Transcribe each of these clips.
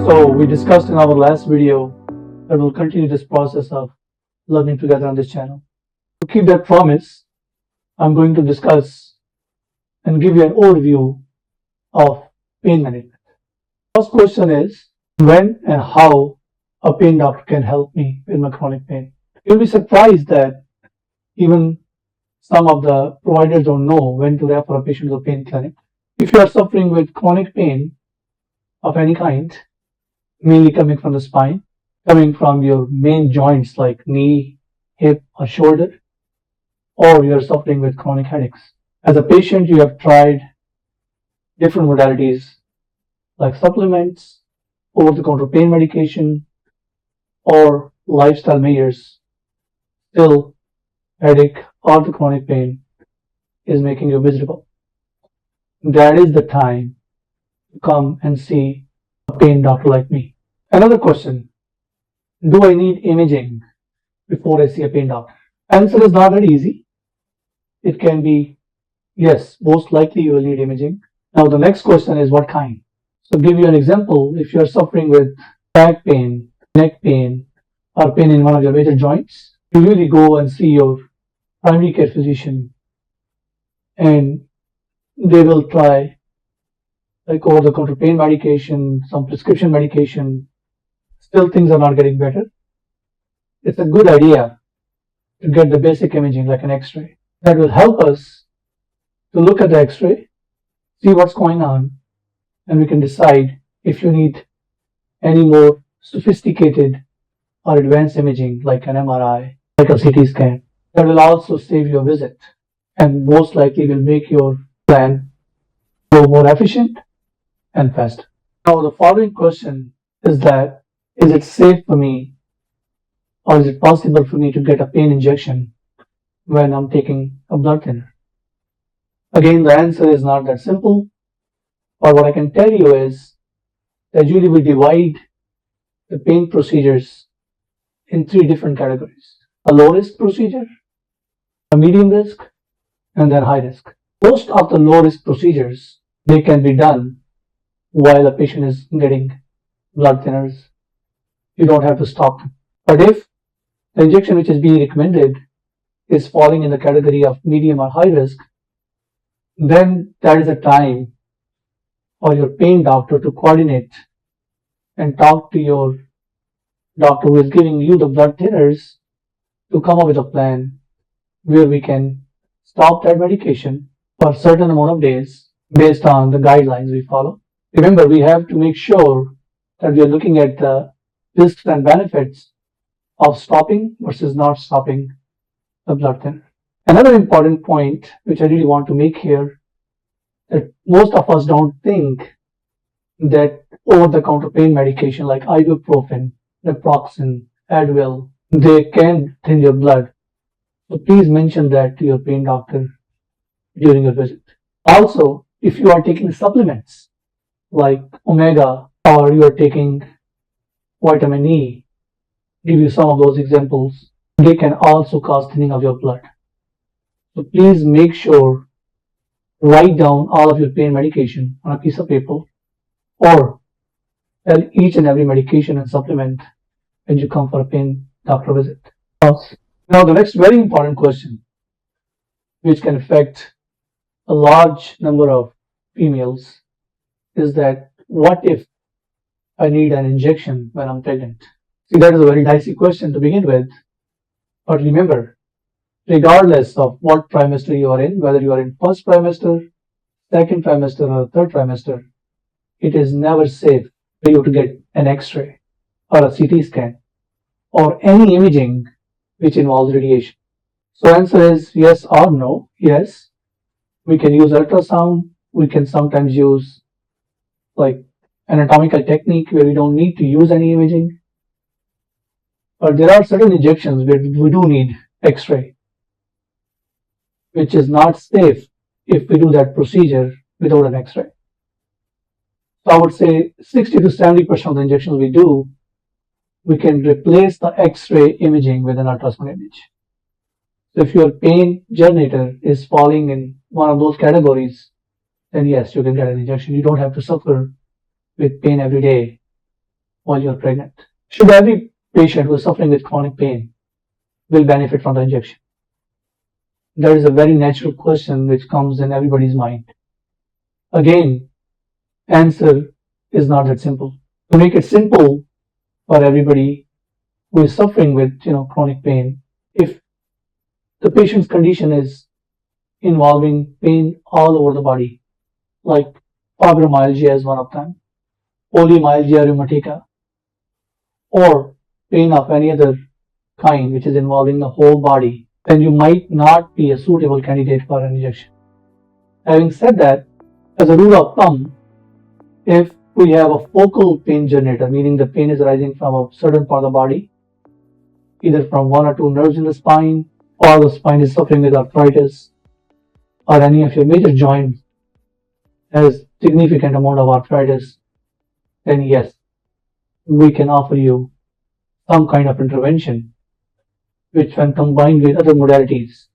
So we discussed in our last video that we'll continue this process of learning together on this channel. To keep that promise, I'm going to discuss and give you an overview of pain management. First question is, when and how a pain doctor can help me with my chronic pain? You'll be surprised that even some of the providers don't know when to refer a patient to a pain clinic. If you are suffering with chronic pain of any kind, mainly coming from the spine, coming from your main joints like knee, hip, or shoulder, or you're suffering with chronic headaches. As a patient, you have tried different modalities like supplements, over-the-counter pain medication, or lifestyle measures. Still, headache or the chronic pain is making you miserable. That is the time to come and see a pain doctor like me. Another question, do I need imaging before I see a pain doctor? Answer is not that easy. It can be yes, most likely you will need imaging. Now the next question is what kind? So give you an example, if you are suffering with back pain, neck pain, or pain in one of your major joints, you really go and see your primary care physician and they will try like over-the-counter pain medication, some prescription medication. Still things are not getting better. It's a good idea to get the basic imaging like an x-ray. That will help us to look at the x-ray, see what's going on, and we can decide if you need any more sophisticated or advanced imaging like an MRI, like a CT scan. That will also save you a visit and most likely will make your plan go more efficient and fast. Now the following question is that, is it safe for me or is it possible for me to get a pain injection when I'm taking a blood thinner? Again, the answer is not that simple, but what I can tell you is that usually we divide the pain procedures in 3 different categories. A low risk procedure, a medium risk, and then high risk. Most of the low risk procedures, they can be done while a patient is getting blood thinners. You don't have to stop them. But if the injection which is being recommended is falling in the category of medium or high risk, then that is a time for your pain doctor to coordinate and talk to your doctor who is giving you the blood thinners to come up with a plan where we can stop that medication for a certain amount of days based on the guidelines we follow. Remember, we have to make sure that we are looking at the risks and benefits of stopping versus not stopping the blood thinner. Another important point which I really want to make here, that most of us don't think that over-the-counter pain medication like ibuprofen, naproxen, Advil, they can thin your blood. So please mention that to your pain doctor during your visit. Also, if you are taking supplements like omega or you are taking vitamin E, give you some of those examples, they can also cause thinning of your blood. So please make sure, write down all of your pain medication on a piece of paper or tell each and every medication and supplement when you come for a pain doctor visit. Now the next very important question, which can affect a large number of females, is that what if I need an injection when I'm pregnant? See, that is a very dicey question to begin with, but remember, regardless of what trimester you are in, whether you are in first trimester, second trimester, or third trimester, it is never safe for you to get an x-ray or a CT scan or any imaging which involves radiation. So answer is yes or no. Yes, we can use ultrasound. We can sometimes use like anatomical technique where we don't need to use any imaging. But there are certain injections where we do need x-ray, which is not safe if we do that procedure without an x-ray. So I would say 60 to 70% of the injections we do, we can replace the x-ray imaging with an ultrasound image. So if your pain generator is falling in one of those categories, then yes, you can get an injection. You don't have to suffer with pain every day while you're pregnant. Should every patient who is suffering with chronic pain will benefit from the injection? That is a very natural question which comes in everybody's mind. Again, answer is not that simple. To make it simple for everybody who is suffering with chronic pain, if the patient's condition is involving pain all over the body, like fibromyalgia is one of them, polymyalgia rheumatica, or pain of any other kind which is involving the whole body, then you might not be a suitable candidate for an injection. Having said that, as a rule of thumb, if we have a focal pain generator, meaning the pain is arising from a certain part of the body, either from one or two nerves in the spine, or the spine is suffering with arthritis, or any of your major joints has significant amount of arthritis, then yes, we can offer you some kind of intervention which, when combined with other modalities,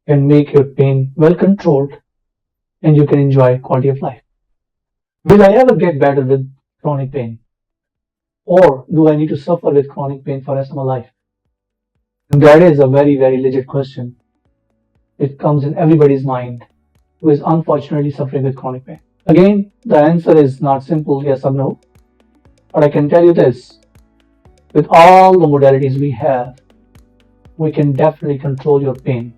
can make your pain well controlled and you can enjoy quality of life. Will I ever get better with chronic pain? Or do I need to suffer with chronic pain for the rest of my life? And that is a very, very legit question. It comes in everybody's mind who is unfortunately suffering with chronic pain. Again, the answer is not simple yes or no. But I can tell you this, with all the modalities we have, we can definitely control your pain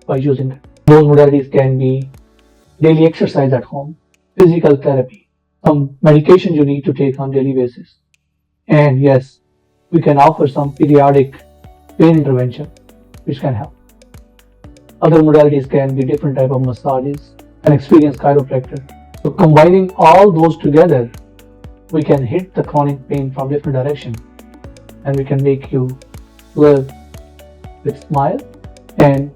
by using it. Those modalities can be daily exercise at home, physical therapy, some medication you need to take on daily basis. And yes, we can offer some periodic pain intervention which can help. Other modalities can be different type of massages, an experienced chiropractor. So combining all those together, we can hit the chronic pain from different directions and we can make you live with smile and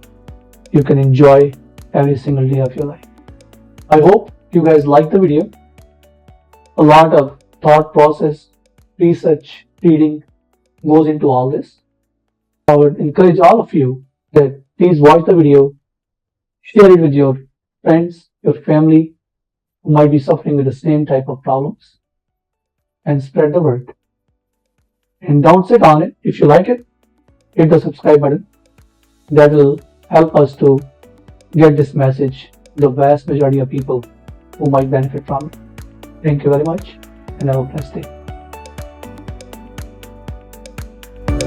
you can enjoy every single day of your life. I hope you guys liked the video. A lot of thought process, research, reading goes into all this. I would encourage all of you that please watch the video, share it with your friends, your family who might be suffering with the same type of problems, and spread the word. And don't sit on it. If you like it, hit the subscribe button. That will help us to get this message to the vast majority of people who might benefit from it. Thank you very much and have a blessed day.